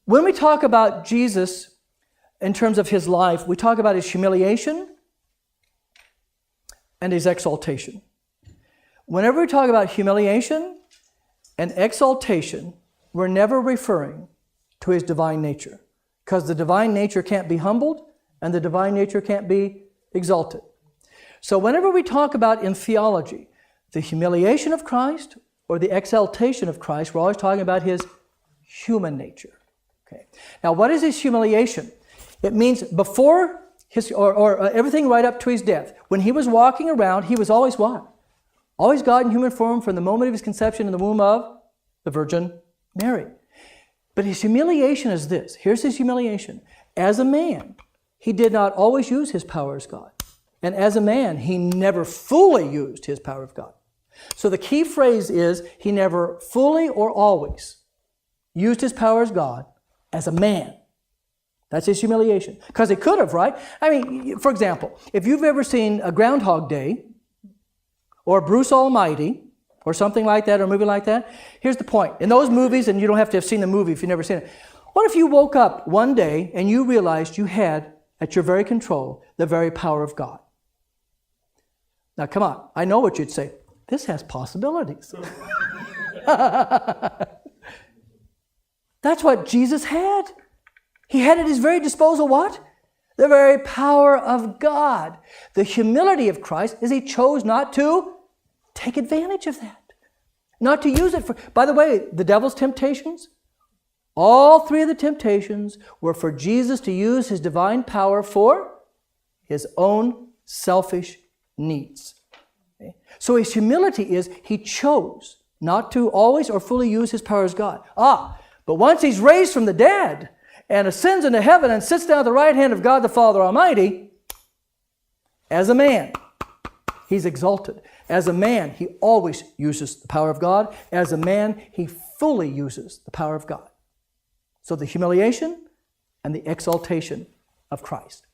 When we talk about Jesus in terms of his life, we talk about his humiliation and his exaltation. Whenever we talk about humiliation and exaltation, we're never referring to his divine nature, because the divine nature can't be humbled and the divine nature can't be exalted. So whenever we talk about in theology the humiliation of Christ or the exaltation of Christ, we're always talking about his human nature. Okay. Now, what is his humiliation? It means before his, or everything right up to his death. When he was walking around, he was always what? Always God in human form from the moment of his conception in the womb of the Virgin Mary. But his humiliation is this. Here's his humiliation. As a man, he did not always use his power as God. And as a man, he never fully used his power of God. So the key phrase is, he never fully or always used his power as God as a man. That's his humiliation. Because he could have, right? I mean, for example, if you've ever seen a Groundhog Day or Bruce Almighty or something like that, or a movie like that, here's the point. In those movies, and you don't have to have seen the movie if you've never seen it, what if you woke up one day and you realized you had at your very control the very power of God? Now, come on. I know what you'd say. This has possibilities. That's what Jesus had. He had at his very disposal what? The very power of God. The humility of Christ is he chose not to take advantage of that. Not to use it for... By the way, the devil's temptations, all three of the temptations were for Jesus to use his divine power for his own selfish needs. Okay? So his humility is he chose not to always or fully use his power as God. But once he's raised from the dead and ascends into heaven and sits down at the right hand of God the Father Almighty, as a man, he's exalted. As a man, he always uses the power of God. As a man, he fully uses the power of God. So the humiliation and the exaltation of Christ.